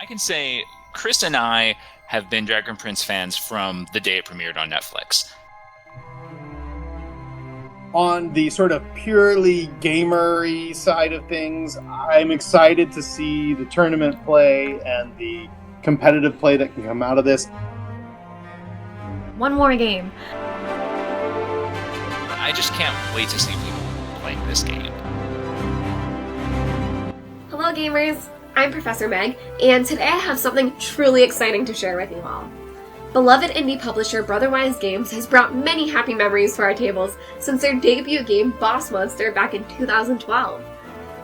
I can say Chris and I have been Dragon Prince fans from the day it premiered on Netflix. On the sort of purely gamery side of things, I'm excited to see the tournament play and the competitive play that can come out of this. One more game. I just can't wait to see people playing this game. Hello gamers, I'm Professor Meg, and today I have something truly exciting to share with you all. Beloved indie publisher Brotherwise Games has brought many happy memories to our tables since their debut game Boss Monster back in 2012.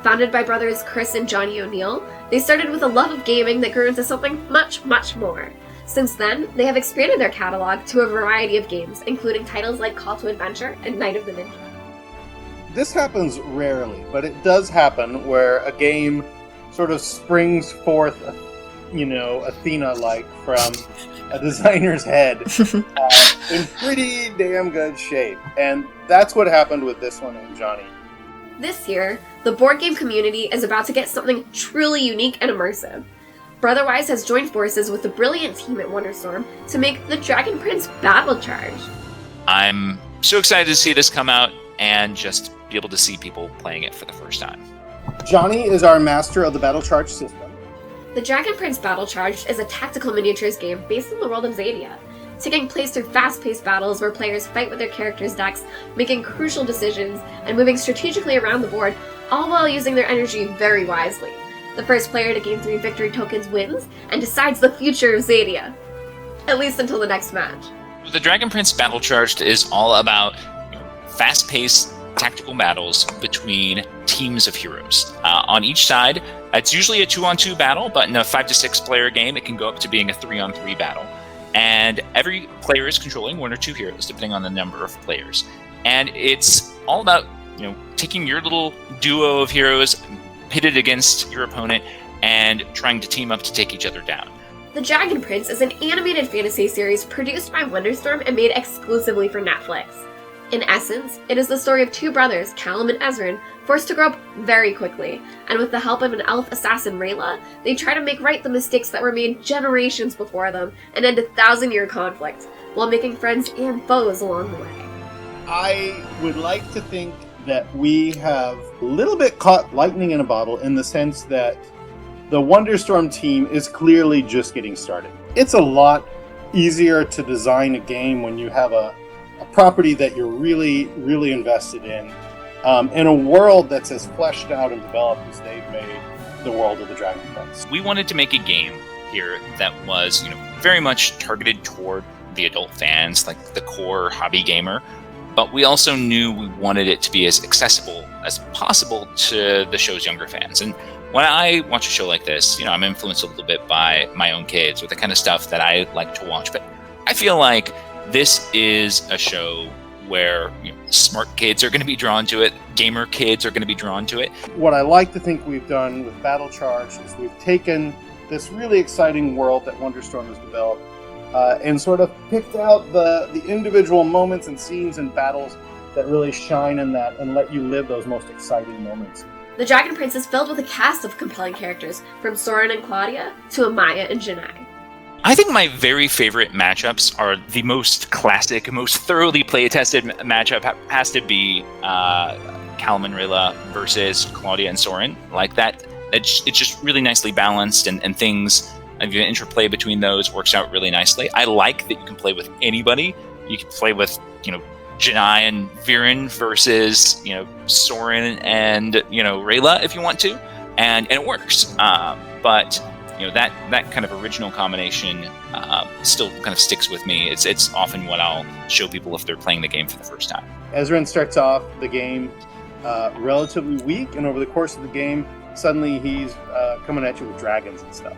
Founded by brothers Chris and Johnny O'Neill, they started with a love of gaming that grew into something much, much more. Since then, they have expanded their catalog to a variety of games, including titles like Call to Adventure and Night of the Ninja. This happens rarely, but it does happen where a game sort of springs forth, Athena-like from a designer's head in pretty damn good shape. And that's what happened with this one and Johnny. This year, the board game community is about to get something truly unique and immersive. Brotherwise has joined forces with the brilliant team at Wonderstorm to make the Dragon Prince Battlecharged. I'm so excited to see this come out and just be able to see people playing it for the first time. Johnny is our master of the Battlecharged system. The Dragon Prince Battlecharged is a tactical miniatures game based in the world of Zadia, taking place through fast-paced battles where players fight with their characters' decks, making crucial decisions, and moving strategically around the board, all while using their energy very wisely. The first player to gain 3 victory tokens wins and decides the future of Zadia. At least until the next match. The Dragon Prince Battlecharged is all about fast-paced tactical battles between teams of heroes. On each side, it's usually a 2-on-2 battle, but in a 5 to 6 player game, it can go up to being a 3-on-3 battle. And every player is controlling 1 or 2 heroes, depending on the number of players. And it's all about, taking your little duo of heroes, pitted against your opponent, and trying to team up to take each other down. The Dragon Prince is an animated fantasy series produced by Wonderstorm and made exclusively for Netflix. In essence, it is the story of 2 brothers, Callum and Ezrin, forced to grow up very quickly, and with the help of an elf assassin Rayla, they try to make right the mistakes that were made generations before them and end a 1,000-year conflict, while making friends and foes along the way. I would like to think that we have a little bit caught lightning in a bottle in the sense that the Wonderstorm team is clearly just getting started. It's a lot easier to design a game when you have a property that you're really, really invested in a world that's as fleshed out and developed as they've made the world of the Dragon Prince. We wanted to make a game here that was, very much targeted toward the adult fans, like the core hobby gamer. But we also knew we wanted it to be as accessible as possible to the show's younger fans. And when I watch a show like this, I'm influenced a little bit by my own kids with the kind of stuff that I like to watch. But I feel like this is a show where smart kids are going to be drawn to it, gamer kids are going to be drawn to it. What I like to think we've done with Battlecharged is we've taken this really exciting world that Wonderstorm has developed and sort of picked out the individual moments and scenes and battles that really shine in that and let you live those most exciting moments. The Dragon Prince is filled with a cast of compelling characters, from Soren and Claudia to Amaya and Janai. I think my very favorite matchups are the most classic, most thoroughly play-tested matchup has to be Callum and Rayla versus Claudia and Soren. Like that, it's just really nicely balanced and things, the interplay between those works out really nicely. I like that you can play with anybody. You can play with, Janai and Viren versus, Soren and, Rayla if you want to, and it works. But that kind of original combination still kind of sticks with me. It's often what I'll show people if they're playing the game for the first time. Ezrin starts off the game relatively weak, and over the course of the game, suddenly he's coming at you with dragons and stuff.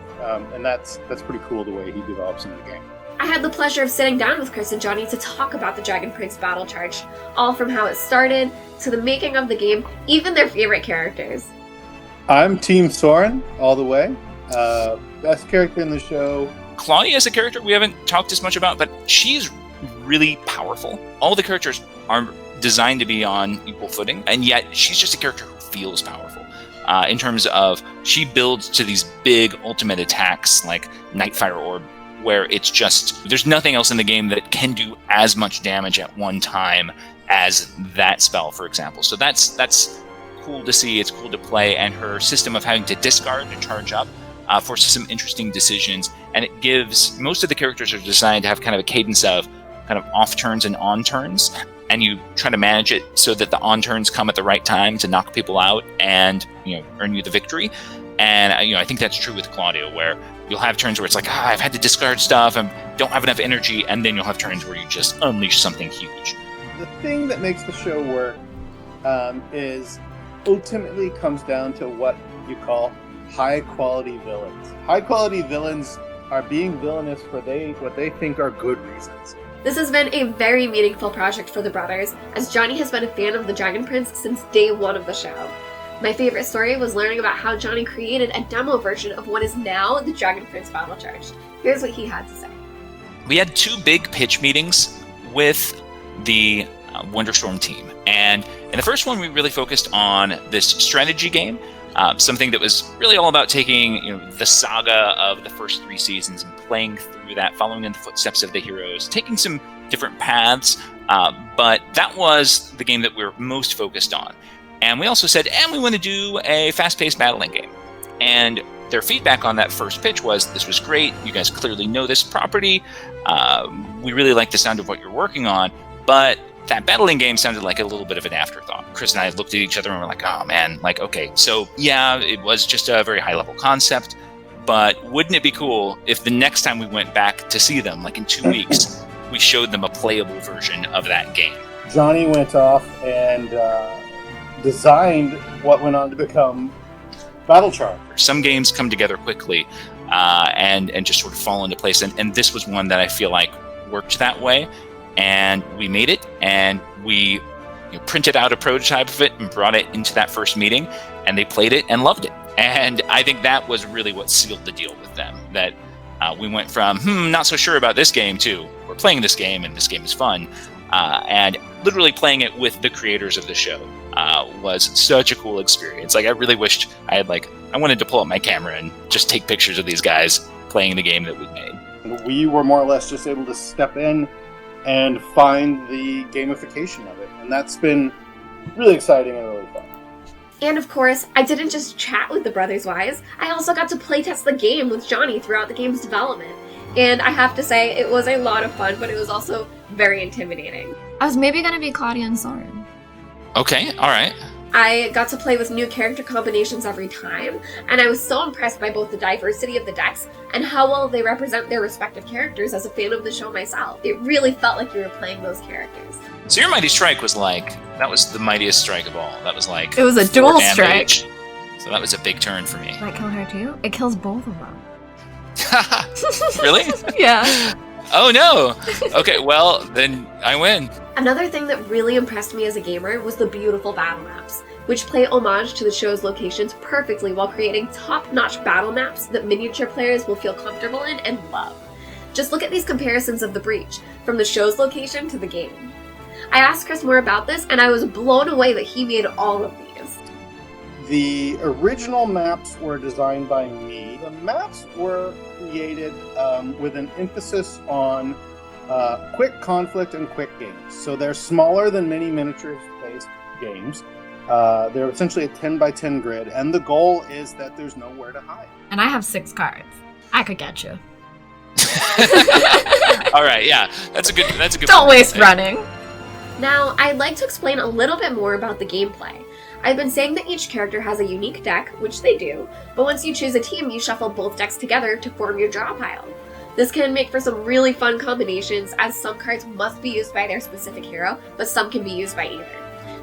And that's pretty cool the way he develops into the game. I had the pleasure of sitting down with Chris and Johnny to talk about the Dragon Prince Battlecharged, all from how it started, to the making of the game, even their favorite characters. I'm Team Soren all the way. Best character in the show. Claudia is a character we haven't talked as much about, but she's really powerful. All the characters are designed to be on equal footing, and yet she's just a character who feels powerful. in terms of she builds to these big ultimate attacks like Nightfire Orb, where it's just, there's nothing else in the game that can do as much damage at one time as that spell, for example. So that's cool to see, it's cool to play, and her system of having to discard to charge up forces some interesting decisions, and it gives, most of the characters are designed to have kind of a cadence of kind of off turns and on turns, and you try to manage it so that the on turns come at the right time to knock people out and earn you the victory. And I think that's true with Claudia, where you'll have turns where it's like, I've had to discard stuff and don't have enough energy, and then you'll have turns where you just unleash something huge. The thing that makes the show work is ultimately comes down to what you call high-quality villains. High-quality villains are being villainous for what they think are good reasons. This has been a very meaningful project for the brothers, as Johnny has been a fan of the Dragon Prince since day one of the show. My favorite story was learning about how Johnny created a demo version of what is now the Dragon Prince Battlecharged. Here's what he had to say. We had 2 big pitch meetings with the Wonderstorm team, and in the first one we really focused on this strategy game, something that was really all about taking the saga of the first 3 seasons and playing through that, following in the footsteps of the heroes, taking some different paths, but that was the game that we were most focused on. And we also said, and we want to do a fast-paced battling game. And their feedback on that first pitch was, this was great, you guys clearly know this property, we really like the sound of what you're working on, but that battling game sounded like a little bit of an afterthought. Chris and I looked at each other and were like, oh man, okay, so yeah, it was just a very high-level concept, but wouldn't it be cool if the next time we went back to see them, like in 2 weeks, we showed them a playable version of that game? Johnny went off and designed what went on to become Battlecharged. Some games come together quickly and just sort of fall into place, and this was one that I feel like worked that way. And we made it, and we printed out a prototype of it and brought it into that first meeting, and they played it and loved it. And I think that was really what sealed the deal with them, that we went from, not so sure about this game, to we're playing this game, and this game is fun. And literally playing it with the creators of the show was such a cool experience. Like, I really wished I had, I wanted to pull up my camera and just take pictures of these guys playing the game that we made. We were more or less just able to step in and find the gamification of it. And that's been really exciting and really fun. And of course, I didn't just chat with the brothers' wives, I also got to playtest the game with Johnny throughout the game's development. And I have to say, it was a lot of fun, but it was also very intimidating. I was maybe going to be Claudia and Soren. Okay, alright. I got to play with new character combinations every time, and I was so impressed by both the diversity of the decks and how well they represent their respective characters as a fan of the show myself. It really felt like you were playing those characters. So your Mighty Strike was that was the mightiest strike of all. That was It was a dual strike. So that was a big turn for me. Might kill her too? It kills both of them. Really? Yeah. Oh no! Okay, well, then I win. Another thing that really impressed me as a gamer was the beautiful battle maps, which play homage to the show's locations perfectly while creating top-notch battle maps that miniature players will feel comfortable in and love. Just look at these comparisons of the Breach, from the show's location to the game. I asked Chris more about this, and I was blown away that he made all of these. The original maps were designed by me. The maps were created with an emphasis on quick conflict and quick games. So they're smaller than many miniatures-based games. They're essentially a 10 by 10 grid, and the goal is that there's nowhere to hide. And I have 6 cards. I could get you. All right, yeah, that's a good. Don't waste running. Now, I'd like to explain a little bit more about the gameplay. I've been saying that each character has a unique deck, which they do, but once you choose a team, you shuffle both decks together to form your draw pile. This can make for some really fun combinations, as some cards must be used by their specific hero, but some can be used by either.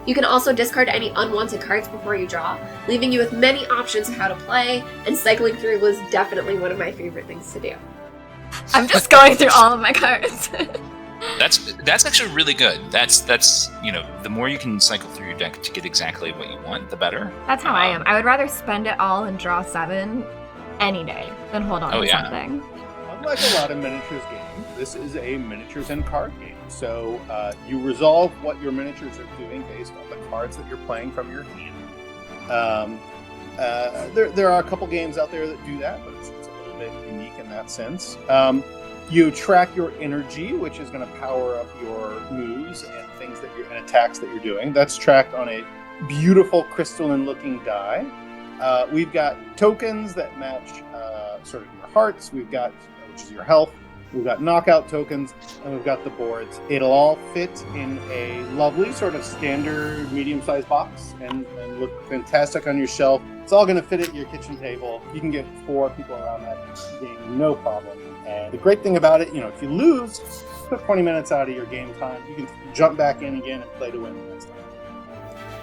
You can also discard any unwanted cards before you draw, leaving you with many options of how to play, and cycling through was definitely one of my favorite things to do. I'm just going through all of my cards. That's actually really good. That's the more you can cycle through your deck to get exactly what you want, the better. That's how I am. I would rather spend it all and draw 7 any day than hold on to something. Unlike a lot of miniatures games, this is a miniatures and card game. So you resolve what your miniatures are doing based on the cards that you're playing from your hand. There are a couple games out there that do that, but it's a little bit unique in that sense. You track your energy, which is going to power up your moves and things and attacks that you're doing. That's tracked on a beautiful crystalline-looking die. We've got tokens that match sort of your hearts. We've got, which is your health. We've got knockout tokens, and we've got the boards. It'll all fit in a lovely sort of standard medium-sized box and look fantastic on your shelf. It's all going to fit at your kitchen table. You can get 4 people around that game, no problem. And the great thing about it, if you lose, put 20 minutes out of your game time. You can jump back in again and play to win the next time.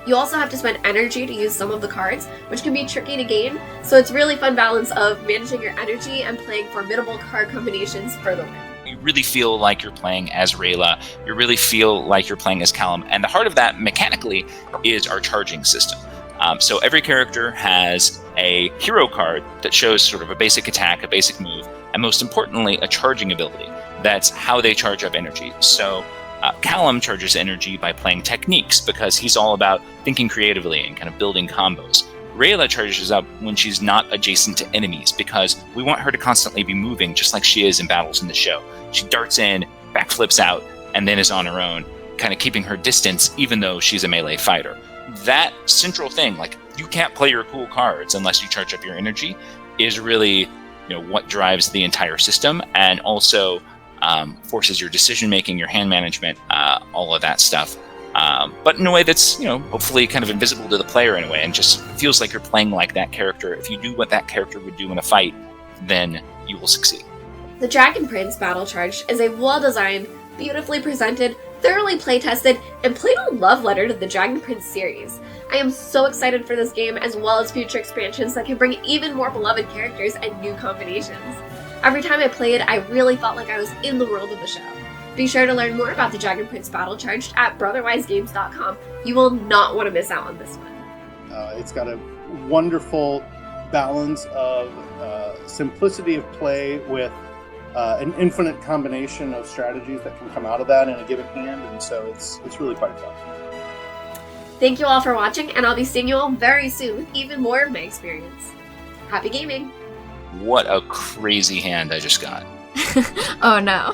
You also have to spend energy to use some of the cards, which can be tricky to gain, so it's really fun balance of managing your energy and playing formidable card combinations for the win. You really feel like you're playing as Rayla. You really feel like you're playing as Callum. And the heart of that, mechanically, is our charging system. So every character has a hero card that shows sort of a basic attack, a basic move, and most importantly, a charging ability. That's how they charge up energy. So Callum charges energy by playing techniques because he's all about thinking creatively and kind of building combos. Rayla charges up when she's not adjacent to enemies because we want her to constantly be moving just like she is in battles in the show. She darts in, backflips out, and then is on her own, kind of keeping her distance even though she's a melee fighter. That central thing, like you can't play your cool cards unless you charge up your energy, is really what drives the entire system and also forces your decision making, your hand management, all of that stuff. But in a way that's, hopefully kind of invisible to the player in a way and just feels like you're playing like that character. If you do what that character would do in a fight, then you will succeed. The Dragon Prince Battlecharged is a well-designed, beautifully presented, thoroughly play-tested, and plain-old love letter to the Dragon Prince series. I am so excited for this game as well as future expansions that can bring even more beloved characters and new combinations. Every time I played, I really felt like I was in the world of the show. Be sure to learn more about the Dragon Prince Battlecharged at brotherwisegames.com. You will not want to miss out on this one. It's got a wonderful balance of simplicity of play with an infinite combination of strategies that can come out of that in a given hand, and so it's really quite fun. Thank you all for watching, and I'll be seeing you all very soon with even more of my experience. Happy gaming! What a crazy hand I just got. Oh no.